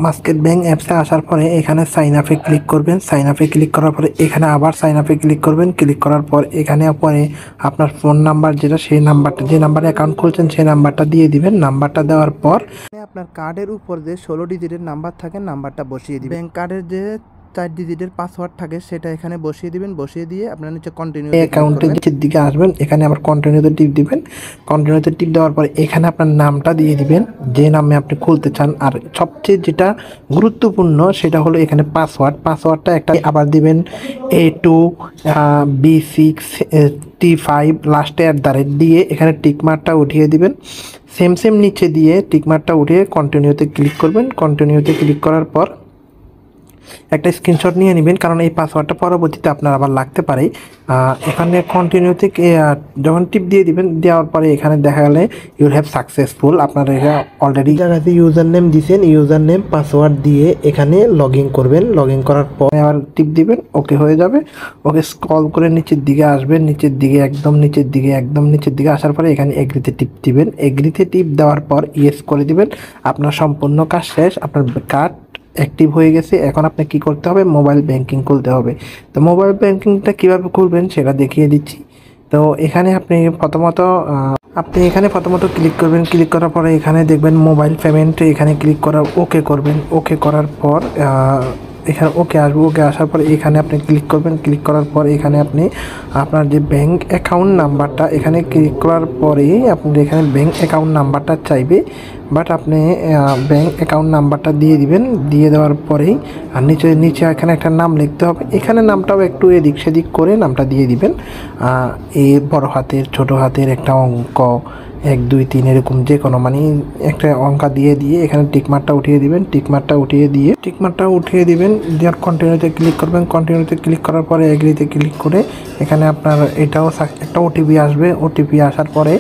মাস্কেট bank অ্যাপসে আসার পরে এখানে সাইন আপে ক্লিক করবেন। সাইন আপে ক্লিক করার পরে এখানে আবার সাইন আপে ক্লিক করবেন। ক্লিক করার পর এখানে পরে আপনার ফোন নাম্বার যেটা, সেই নাম্বারটা, যে নাম্বারে অ্যাকাউন্ট খুলছেন সেই নাম্বারটা দিয়ে দিবেন। নাম্বারটা দেওয়ার পর আপনার কার্ডের উপর যে 16 ডিজিটের নাম্বার থাকে নাম্বারটা বসিয়ে দিবেন। ব্যাংক কার্ডের যে 4 ডিজিটের পাসওয়ার্ড থাকে সেটা এখানে বসিয়ে দিবেন। বসিয়ে দিয়ে আপনার নিচে কন্টিনিউ অ্যাকাউন্টের নিচের দিকে আসবেন। এখানে আবার কন্টিনিউতে টিপ দিবেন। কন্টিনিউতে টিপ দেওয়ার পরে এখানে আপনার নামটা দিয়ে দিবেন, যে নামে আপনি খুলতে চান। আর সবচেয়ে যেটা গুরুত্বপূর্ণ সেটা হলো এখানে পাসওয়ার্ডটা একটা আবার দিবেন A2B6T5 লাস্টে @ দিয়ে এখানে টিকমার্কটা উঠিয়ে দিবেন। সেম নিচে দিয়ে টিকমার্কটা উঠিয়ে কন্টিনিউতে ক্লিক করবেন। কন্টিনিউতে ক্লিক করার পর একটা স্ক্রিনশট নিয়ে নেবেন, কারণ এই পাসওয়ার্ডটা পরবর্তীতে আপনার আবার লাগতে পারে। এখানে কন্টিনিউতে যখন টিপ দিয়ে দিবেন, দেওয়ার পরে এখানে দেখা গেলে ইউল হ্যাভ সাকসেসফুল, আপনার অলরেডি জায়গাতে ইউজার নেম দিয়েছেন, ইউজার নেম পাসওয়ার্ড দিয়ে এখানে লগ ইন করবেন। লগ ইন করার পর আবার টিপ দিবেন, ওকে হয়ে যাবে। ওকে স্ক্রল করে নিচের দিকে আসবেন, নিচের দিকে একদম নিচের দিকে আসার পরে এখানে এগ্রিতে টিপ দিবেন। এগ্রিতে টিপ দেওয়ার পর ইয়েস করে দিবেন। আপনার সম্পূর্ণ কাজ শেষ, আপনার কার্ড অ্যাক্টিভ হয়ে গেছে। এখন আপনি কি করতে হবে, মোবাইল ব্যাংকিং খুলতে হবে। তো মোবাইল ব্যাংকিংটা কিভাবে খুলবেন সেটা দেখিয়ে দিচ্ছি। তো এখানে আপনি প্রথমত ক্লিক করবেন। ক্লিক করার পরে এখানে দেখবেন মোবাইল পেমেন্ট, এখানে ক্লিক করার ওকে করবেন। ওকে করার পর এখানে ওকে আসবে। ওকে আসার পরে এখানে আপনি ক্লিক করবেন। ক্লিক করার পর এখানে আপনি আপনার যে ব্যাংক অ্যাকাউন্ট নাম্বারটা, এখানে ক্লিক করার পরেই আপনি এখানে ব্যাংক অ্যাকাউন্ট নাম্বারটা চাইবে, বাট আপনি ব্যাংক অ্যাকাউন্ট নাম্বারটা দিয়ে দিবেন। দিয়ে দেওয়ার পরেই আর নিচে এখানে একটা নাম লিখতে হবে। এখানে নামটাও একটু এদিক সেদিক করে নামটা দিয়ে দিবেন। এই বড় হাতের, ছোট হাতের একটা অঙ্ক 1 2 3 এরকম যে কোনো, মানে একটা অঙ্কা দিয়ে এখানে টিকমার্কটা উঠিয়ে দিবেন। টিকমার্কটা উঠিয়ে দিবেন। দেওয়ার কন্টিনিউতে ক্লিক করবেন। কন্টিনিউতে ক্লিক করার পরে এগ্রিতে ক্লিক করে এখানে আপনার এটাও একটা ওটিপি আসবে। ওটিপি আসার পরে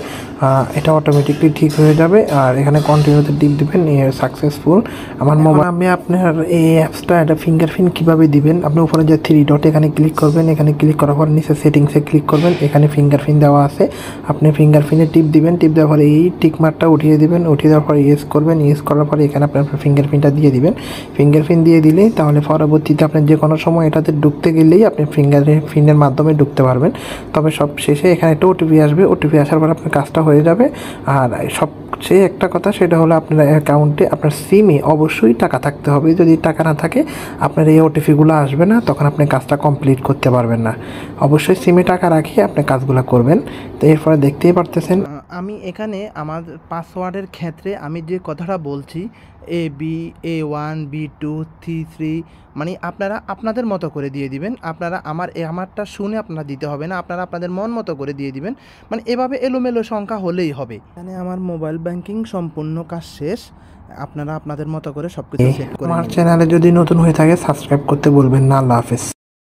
এটা অটোমেটিকলি ঠিক হয়ে যাবে। আর এখানে কন্টিনিউতে টিপ দিবেন, সাকসেসফুল। আমার মোবাইল আমি আপনার এই অ্যাপসটা এটা ফিঙ্গারপ্রিন্ট কীভাবে দিবেন, আপনি উপরে যে 3 ডট এখানে ক্লিক করবেন। এখানে ক্লিক করার পর নিচে সেটিংসে ক্লিক করবেন। এখানে ফিঙ্গারপ্রিন্ট দেওয়া আছে, আপনি ফিঙ্গারপ্রিন্টে টিপ দিবেন। টিপ দেওয়ার পরে এই টিকমার্কটা উঠিয়ে দিবেন। উঠিয়ে দেওয়ার পরে ইয়েস করবেন। ইয়েস করার পরে এখানে আপনার ফিঙ্গারপ্রিন্টটা দিয়ে দিবেন। ফিঙ্গারপ্রিন্ট দিয়ে দিলেই তাহলে পরবর্তীতে আপনি যে কোনো সময় এটাতে ঢুকতে গেলেই আপনি ফিঙ্গারপ্রিন্টের মাধ্যমে ঢুকতে পারবেন। তবে সব শেষে এখানে একটা ওটিপি আসবে। ওটিপি আসার পর আপনার কাজটা হয়ে যাবে। আর সবচেয়ে একটা কথা, সেটা হলো আপনার অ্যাকাউন্টে, আপনার সিমে অবশ্যই টাকা থাকতে হবে। যদি টাকা না থাকে আপনার এই ওটিপিগুলো আসবে না, তখন আপনি কাজটা কমপ্লিট করতে পারবেন না। অবশ্যই সিমে টাকা রাখিয়ে আপনি কাজগুলো করবেন। তো এরপরে দেখতেই পারতেছেন আমি এখানে আমার পাসওয়ার্ডের ক্ষেত্রে আমি যে কথাটা বলছি, A1 B2 3 মানে আপনারা আপনাদের মতো করে দিয়ে দিবেন। আপনারা আমারটা শুনে আপনারা দিতে হবে না, আপনারা আপনাদের মন মতো করে দিয়ে দিবেন। মানে এভাবে এলোমেলো সংখ্যা হলেই হবে। এখানে আমার মোবাইল ব্যাংকিং সম্পূর্ণ কাজ শেষ। আপনারা আপনাদের মতো করে সবকিছু সেট করে আমার চ্যানেলে যদি নতুন হয়ে থাকে সাবস্ক্রাইব করতে বলবেন না। আল্লাহ হাফেজ।